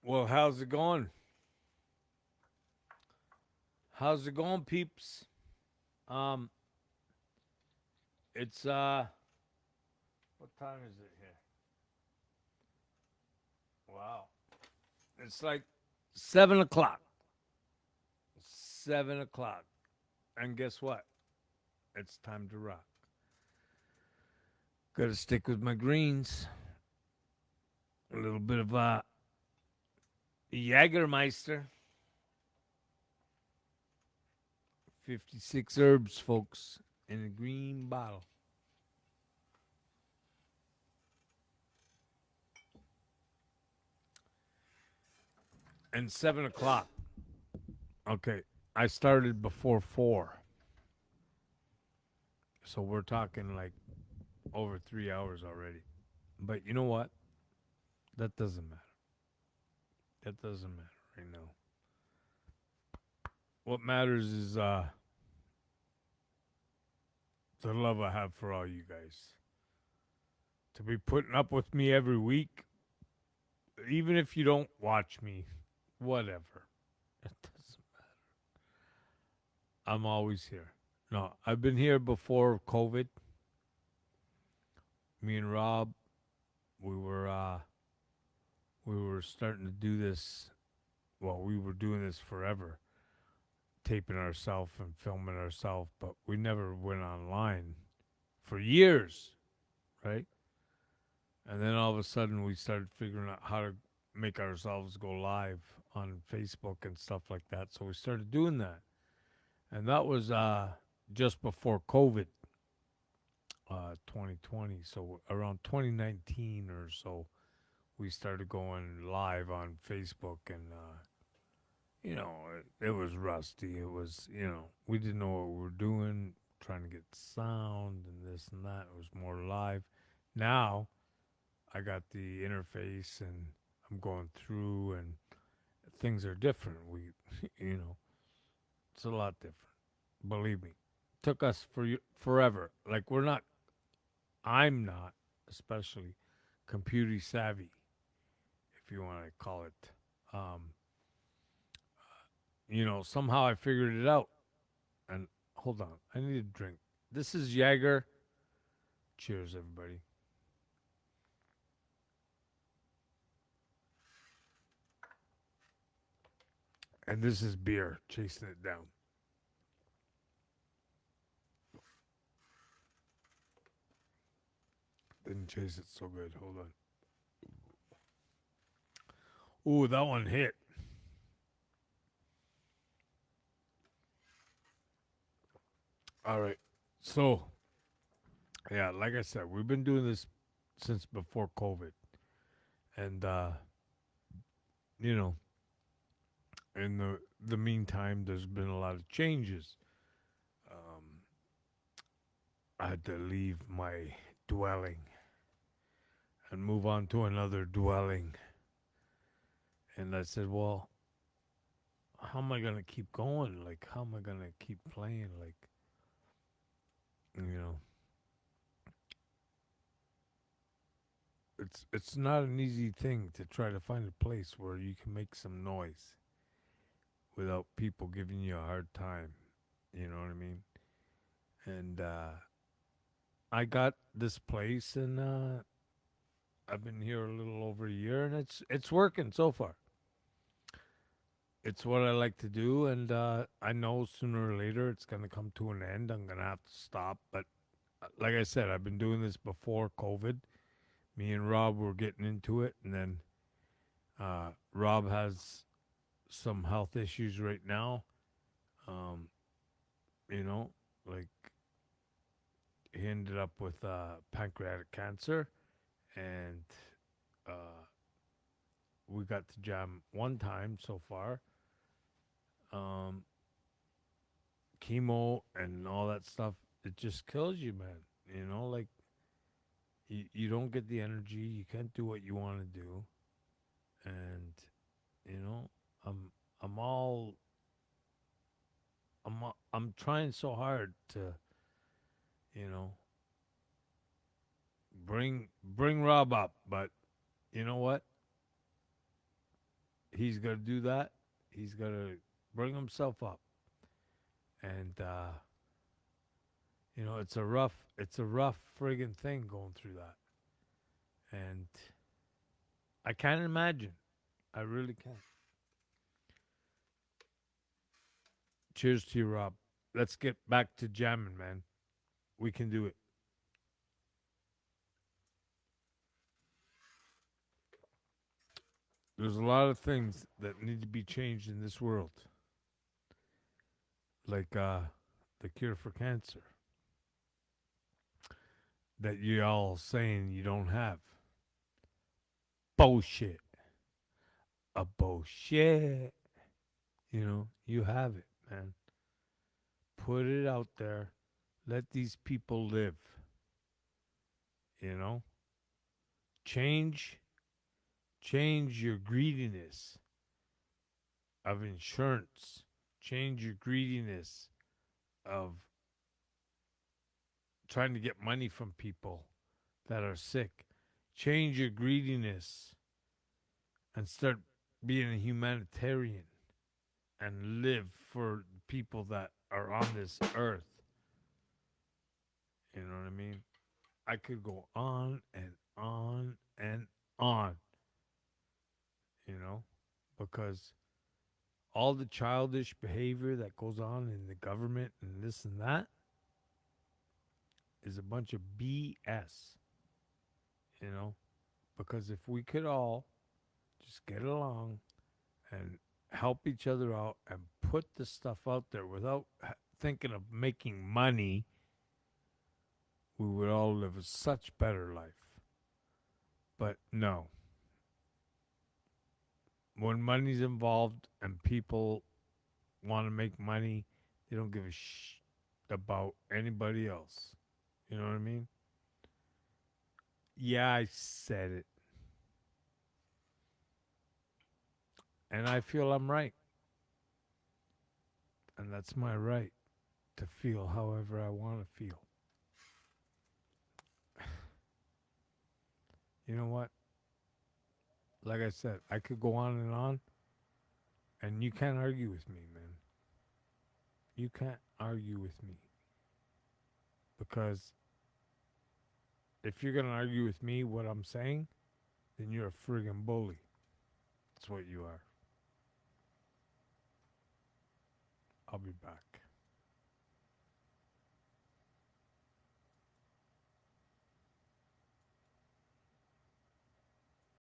Well, how's it going? How's it going, peeps? Um, it's what time is it here? Wow, it's like 7 o'clock. 7 o'clock, and guess what? It's time to rock. Got to stick with my greens. A little bit of Jagermeister, 56 herbs, folks, in a green bottle. And 7 o'clock. Okay, I started before 4, so we're talking like over 3 hours already. But you know what? That doesn't matter. That doesn't matter right now. What matters is the love I have for all you guys. To be putting up with me every week, even if you don't watch me, whatever. It doesn't matter. I'm always here. No, I've been here before COVID. Me and Rob, we were uh we were starting to do this. Well, we were doing this forever, taping ourselves and filming ourselves, but we never went online for years, right? And then all of a sudden, we started figuring out how to make ourselves go live on Facebook and stuff like that. So we started doing that, and that was just before COVID, 2020. So around 2019 or so, we started going live on Facebook, and it was rusty. It was, we didn't know what we were doing, trying to get sound and this and that. It was more live. Now I got the interface and I'm going through, and things are different. You know, it's a lot different. Believe me, took us forever. Like I'm not, especially computer savvy, if you want to call it. Um, somehow I figured it out. And hold on, I need a drink. This is Jaeger. Cheers, everybody. And this is beer, chasing it down. Didn't chase it so good. Hold on. Ooh, that one hit. All right. So, yeah, like I said, we've been doing this since before COVID. And, you know, in the meantime, there's been a lot of changes. Um, I had to leave my dwelling and move on to another dwelling. And I said, well, how am I going to keep going? Like, how am I going to keep playing? Like, you know, it's not an easy thing to try to find a place where you can make some noise without people giving you a hard time. You know what I mean? And I got this place, and I've been here a little over a year, and it's working so far. It's what I like to do, and I know sooner or later it's gonna come to an end. I'm gonna have to stop, but like I said, I've been doing this before COVID. Me and Rob were getting into it, and then Rob has some health issues right now. Um, you know, like he ended up with pancreatic cancer, and uh, we got to jam one time so far. Um, Chemo and all that stuff, it just kills you, man. Like you don't get the energy, you can't do what you want to do, and you know, I'm I'm all I'm trying so hard to you know bring Rob up, but you know what? he's gonna do that. He's gonna bring himself up, and it's a rough friggin' thing going through that, and I can't imagine. I really can't. Cheers to you, Rob. Let's get back to jamming, man. We can do it. There's a lot of things that need to be changed in this world, like the cure for cancer that you all saying you don't have. Bullshit. A bullshit. You have it, man. Put it out there. Let these people live. You know? Change change your greediness of insurance. Change your greediness of trying to get money from people that are sick. Change your greediness and start being a humanitarian and live for people that are on this earth. You know what I mean? I could go on and on and on, you know, because all the childish behavior that goes on in the government and this and that is a bunch of BS, you know, because if we could all just get along and help each other out and put the stuff out there without thinking of making money, we would all live a such better life. But no, when money's involved and people want to make money, they don't give a about anybody else. You know what I mean? Yeah, I said it. And I feel I'm right. And that's my right to feel however I want to feel. You know what? Like I said, I could go on, and you can't argue with me, man. You can't argue with me. Because if you're going to argue with me what I'm saying, then you're a friggin' bully. That's what you are. I'll be back.